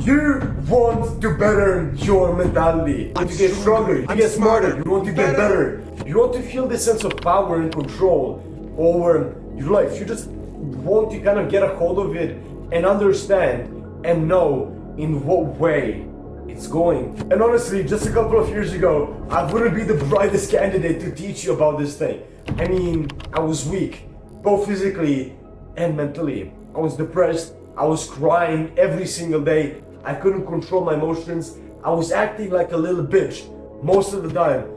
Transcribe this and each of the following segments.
You want to better your mentality. You want to get stronger, to get smarter, you want to get better. You want to feel this sense of power and control over your life. You just want to kind of get a hold of it and understand and know in what way it's going. And honestly, just a couple of years ago, I wouldn't be the brightest candidate to teach you about this thing. I mean, I was weak, both physically and mentally. I was depressed, I was crying every single day, I couldn't control my emotions, I was acting like a little bitch most of the time.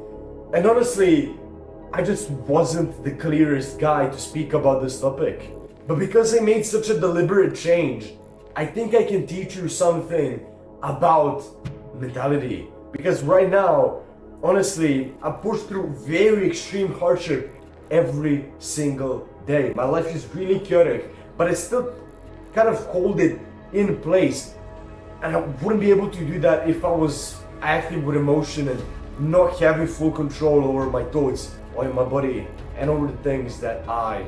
And honestly, I just wasn't the clearest guy to speak about this topic. But because I made such a deliberate change, I think I can teach you something about mentality. Because right now, honestly, I push through very extreme hardship every single day. My life is really chaotic, but I still kind of hold it in place. And I wouldn't be able to do that if I was acting with emotion and not having full control over my thoughts, over my body, and over the things that I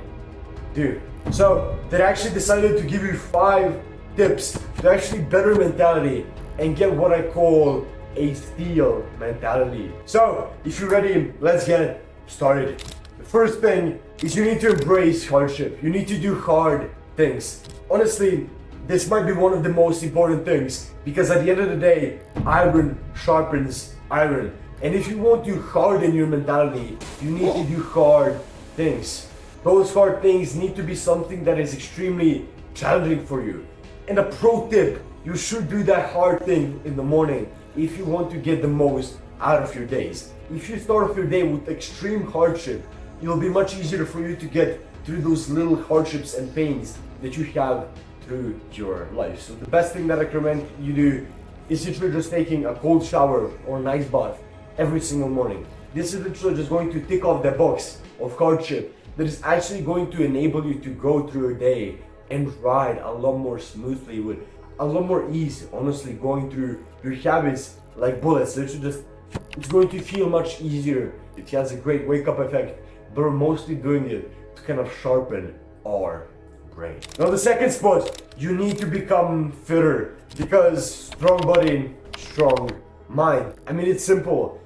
do. So, I actually decided to give you 5 tips to actually better mentality and get what I call a steel mentality. So, if you're ready, let's get started. The first thing is you need to embrace hardship. You need to do hard things. Honestly, this might be one of the most important things because at the end of the day, iron sharpens iron. And if you want to harden your mentality, you need to do hard things. Those hard things need to be something that is extremely challenging for you. And a pro tip, you should do that hard thing in the morning if you want to get the most out of your days. If you start off your day with extreme hardship, it'll be much easier for you to get through those little hardships and pains that you have through your life. So the best thing that I recommend you do is literally just taking a cold shower or an ice bath every single morning. This is literally just going to tick off the box of hardship that is actually going to enable you to go through your day and ride a lot more smoothly with a lot more ease. Honestly, going through your habits like bullets, it's going to feel much easier. It has a great wake-up effect, but we're mostly doing it to kind of sharpen our brain. Now the second spot, you need to become fitter because strong body, strong mind. I mean, it's simple.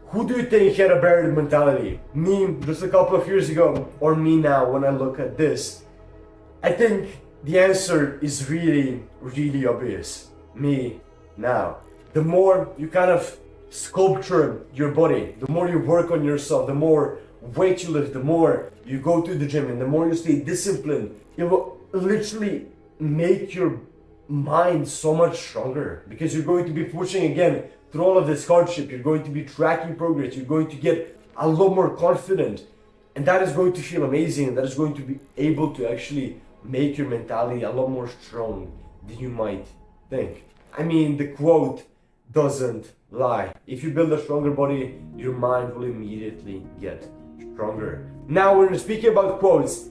Who do you think had a better mentality? Me just a couple of years ago or me now when I look at this? I think the answer is really, really obvious. Me now. The more you kind of sculpture your body, the more you work on yourself, the more weight you lift, the more you go to the gym and the more you stay disciplined, it will literally make your mind so much stronger because you're going to be pushing again through all of this hardship. You're going to be tracking progress. You're going to get a lot more confident, and that is going to feel amazing, and that is going to be able to actually make your mentality a lot more strong than you might think. I mean, the quote doesn't lie. If you build a stronger body, your mind will immediately get stronger. Now, when we're speaking about quotes,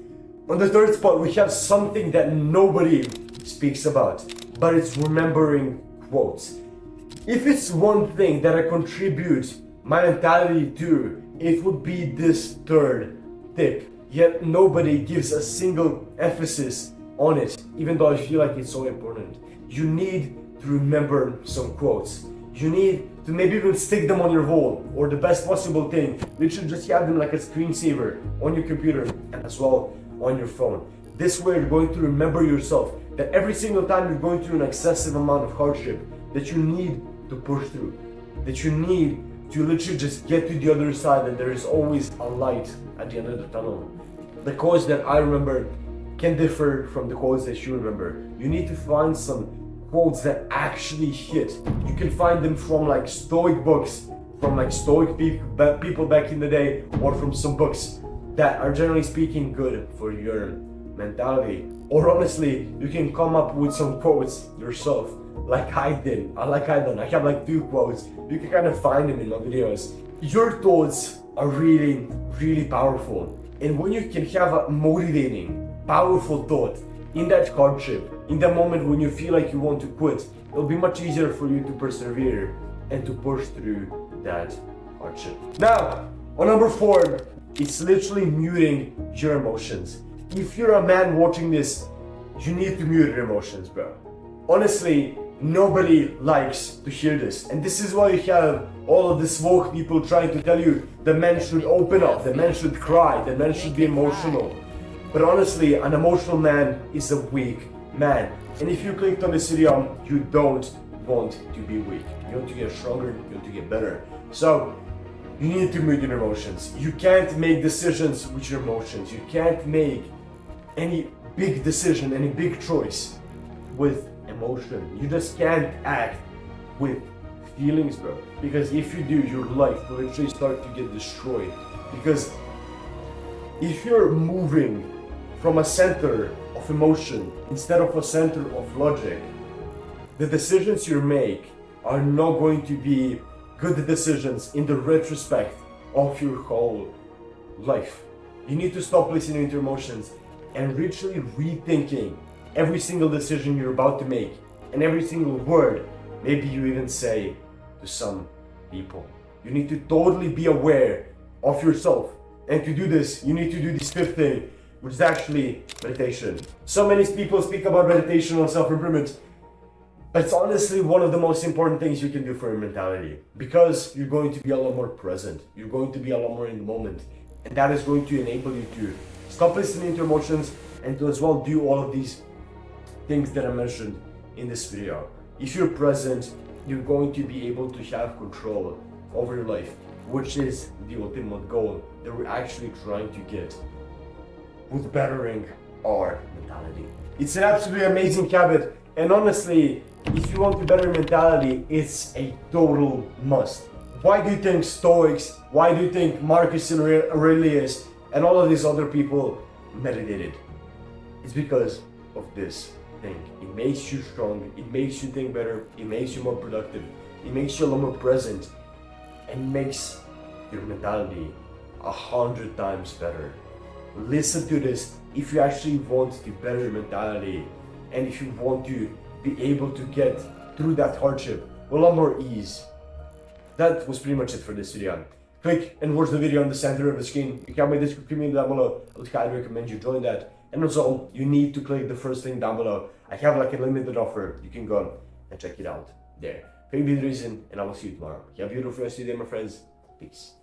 on the third spot, we have something that nobody speaks about, but it's remembering quotes. If it's one thing that I contribute my mentality to, it would be this third tip. Yet nobody gives a single emphasis on it, even though I feel like it's so important. You need to remember some quotes. You need to maybe even stick them on your wall, or the best possible thing, literally just have them like a screensaver on your computer and as well on your phone. This way you're going to remember yourself that every single time you're going through an excessive amount of hardship that you need to push through, that you need to literally just get to the other side, and there is always a light at the end of the tunnel. The quotes that I remember can differ from the quotes that you remember. You need to find some quotes that actually hit. You can find them from like Stoic books, from like Stoic people back in the day, or from some books that are generally speaking good for your mentality. Or honestly, you can come up with some quotes yourself, like I did. I have like 2 quotes. You can kind of find them in my videos. Your thoughts are really, really powerful. And when you can have a motivating, powerful thought in that hardship, in that moment when you feel like you want to quit, it'll be much easier for you to persevere and to push through that hardship. Now, on number 4, it's literally muting your emotions. If you're a man watching this, you need to mute your emotions, bro. Honestly, Nobody likes to hear this. And this is why you have all of these woke people trying to tell you the men should open up, the men should cry, the men should be emotional. But honestly, an emotional man is a weak man. And if you clicked on this video, you don't want to be weak. You want to get stronger, you want to get better. So, you need to move your emotions. You can't make decisions with your emotions. You can't make any big decision, any big choice with emotion. You just can't act with feelings, bro. Because if you do, your life will literally start to get destroyed. Because if you're moving from a center of emotion instead of a center of logic, the decisions you make are not going to be good decisions in the retrospect of your whole life. You need to stop listening to your emotions and literally rethinking every single decision you're about to make and every single word maybe you even say to some people. You need to totally be aware of yourself, and to do this you need to do this fifth thing, which is actually meditation. So many people speak about meditation and self-improvement, but it's honestly one of the most important things you can do for your mentality, because you're going to be a lot more present, you're going to be a lot more in the moment, and that is going to enable you to stop listening to emotions and to as well do all of these things that I mentioned in this video. If you're present, you're going to be able to have control over your life, which is the ultimate goal that we're actually trying to get with bettering our mentality. It's an absolutely amazing habit, and honestly, if you want to better your mentality, it's a total must. Why do you think Stoics, why do you think Marcus Aurelius and all of these other people meditated? It's because of this thing. It makes you strong, it makes you think better, it makes you more productive, it makes you a lot more present, and makes your mentality 100 times better. Listen to this if you actually want to better your mentality, and if you want to be able to get through that hardship with a lot more ease. That was pretty much it for this video. Click and watch the video on the center of the screen. You can have my Discord community down below. I would highly recommend you join that. And also, you need to click the first link down below. I have like a limited offer. You can go and check it out there. Thank you for the reason, and I will see you tomorrow. Have a beautiful rest of your day, my friends. Peace.